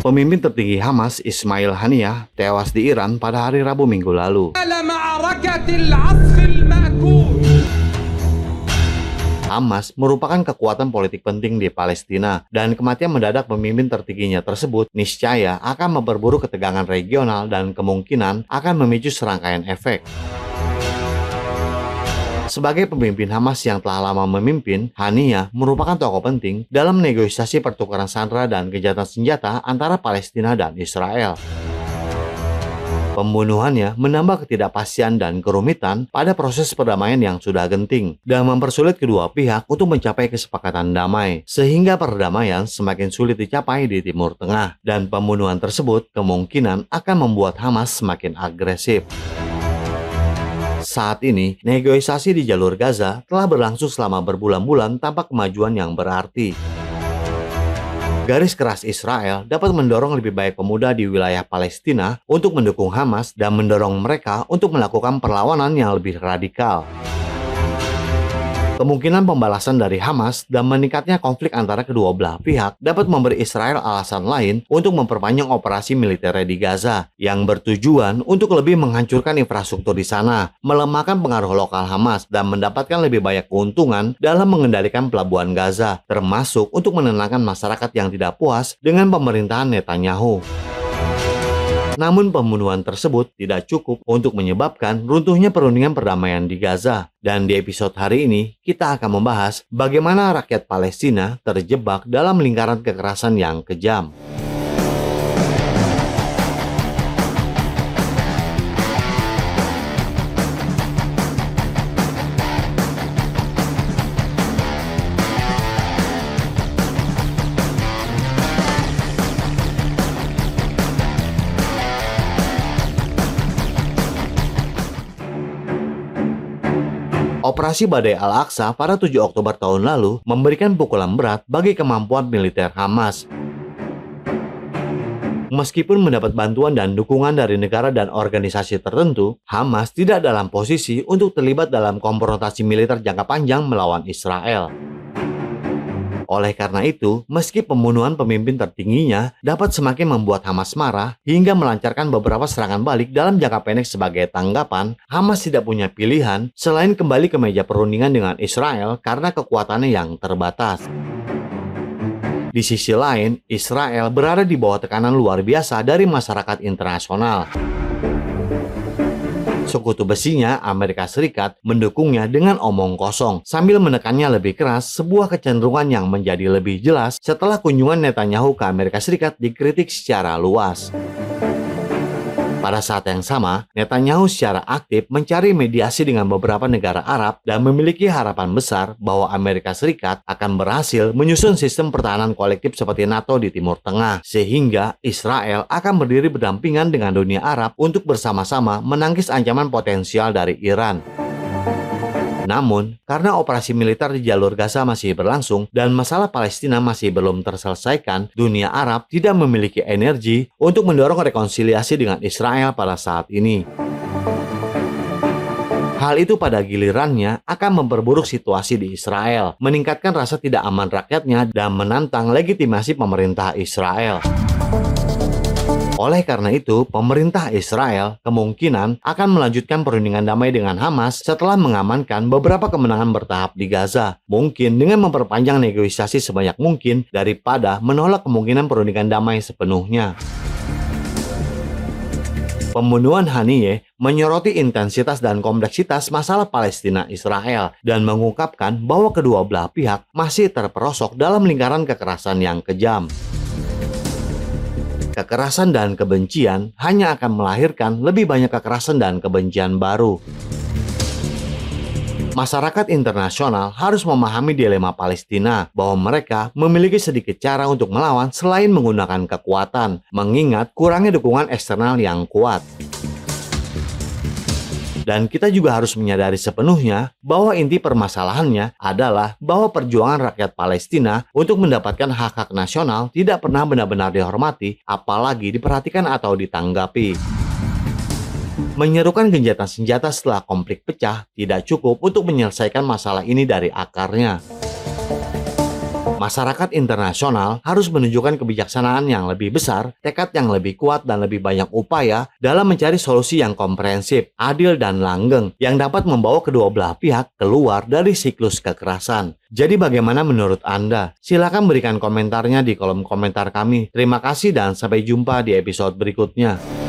Pemimpin tertinggi Hamas, Ismail Haniyeh, tewas di Iran pada hari Rabu minggu lalu. Hamas merupakan kekuatan politik penting di Palestina, dan kematian mendadak pemimpin tertingginya tersebut niscaya akan memperburuk ketegangan regional dan kemungkinan akan memicu serangkaian efek. Sebagai pemimpin Hamas yang telah lama memimpin, Haniyeh merupakan tokoh penting dalam negosiasi pertukaran sandera dan gencatan senjata antara Palestina dan Israel. Pembunuhannya menambah ketidakpastian dan kerumitan pada proses perdamaian yang sudah genting dan mempersulit kedua pihak untuk mencapai kesepakatan damai, sehingga perdamaian semakin sulit dicapai di Timur Tengah, dan pembunuhan tersebut kemungkinan akan membuat Hamas semakin agresif. Saat ini, negosiasi di jalur Gaza telah berlangsung selama berbulan-bulan tanpa kemajuan yang berarti. Garis keras Israel dapat mendorong lebih baik pemuda di wilayah Palestina untuk mendukung Hamas dan mendorong mereka untuk melakukan perlawanan yang lebih radikal. Kemungkinan pembalasan dari Hamas dan meningkatnya konflik antara kedua belah pihak dapat memberi Israel alasan lain untuk memperpanjang operasi militernya di Gaza yang bertujuan untuk lebih menghancurkan infrastruktur di sana, melemahkan pengaruh lokal Hamas, dan mendapatkan lebih banyak keuntungan dalam mengendalikan pelabuhan Gaza, termasuk untuk menenangkan masyarakat yang tidak puas dengan pemerintahan Netanyahu. Namun pembunuhan tersebut tidak cukup untuk menyebabkan runtuhnya perundingan perdamaian di Gaza. Dan di episode hari ini, kita akan membahas bagaimana rakyat Palestina terjebak dalam lingkaran kekerasan yang kejam. Operasi Badai Al-Aqsa pada 7 Oktober tahun lalu memberikan pukulan berat bagi kemampuan militer Hamas. Meskipun mendapat bantuan dan dukungan dari negara dan organisasi tertentu, Hamas tidak dalam posisi untuk terlibat dalam konfrontasi militer jangka panjang melawan Israel. Oleh karena itu, meski pembunuhan pemimpin tertingginya dapat semakin membuat Hamas marah hingga melancarkan beberapa serangan balik dalam jangka pendek sebagai tanggapan, Hamas tidak punya pilihan selain kembali ke meja perundingan dengan Israel karena kekuatannya yang terbatas. Di sisi lain, Israel berada di bawah tekanan luar biasa dari masyarakat internasional. Sekutu besinya, Amerika Serikat, mendukungnya dengan omong kosong, sambil menekannya lebih keras sebuah kecenderungan yang menjadi lebih jelas setelah kunjungan Netanyahu ke Amerika Serikat dikritik secara luas. Pada saat yang sama, Netanyahu secara aktif mencari mediasi dengan beberapa negara Arab dan memiliki harapan besar bahwa Amerika Serikat akan berhasil menyusun sistem pertahanan kolektif seperti NATO di Timur Tengah, sehingga Israel akan berdiri berdampingan dengan dunia Arab untuk bersama-sama menangkis ancaman potensial dari Iran. Namun, karena operasi militer di jalur Gaza masih berlangsung dan masalah Palestina masih belum terselesaikan, dunia Arab tidak memiliki energi untuk mendorong rekonsiliasi dengan Israel pada saat ini. Hal itu pada gilirannya akan memperburuk situasi di Israel, meningkatkan rasa tidak aman rakyatnya, dan menantang legitimasi pemerintah Israel. Oleh karena itu, pemerintah Israel kemungkinan akan melanjutkan perundingan damai dengan Hamas setelah mengamankan beberapa kemenangan bertahap di Gaza, mungkin dengan memperpanjang negosiasi sebanyak mungkin daripada menolak kemungkinan perundingan damai sepenuhnya. Pembunuhan Haniyeh menyoroti intensitas dan kompleksitas masalah Palestina-Israel dan mengungkapkan bahwa kedua belah pihak masih terperosok dalam lingkaran kekerasan yang kejam. Kekerasan dan kebencian hanya akan melahirkan lebih banyak kekerasan dan kebencian baru. Masyarakat internasional harus memahami dilema Palestina bahwa mereka memiliki sedikit cara untuk melawan selain menggunakan kekuatan, mengingat kurangnya dukungan eksternal yang kuat. Dan kita juga harus menyadari sepenuhnya bahwa inti permasalahannya adalah bahwa perjuangan rakyat Palestina untuk mendapatkan hak-hak nasional tidak pernah benar-benar dihormati, apalagi diperhatikan atau ditanggapi. Menyerukan gencatan senjata setelah konflik pecah tidak cukup untuk menyelesaikan masalah ini dari akarnya. Masyarakat internasional harus menunjukkan kebijaksanaan yang lebih besar, tekad yang lebih kuat, dan lebih banyak upaya dalam mencari solusi yang komprehensif, adil, dan langgeng yang dapat membawa kedua belah pihak keluar dari siklus kekerasan. Jadi bagaimana menurut Anda? Silakan berikan komentarnya di kolom komentar kami. Terima kasih dan sampai jumpa di episode berikutnya.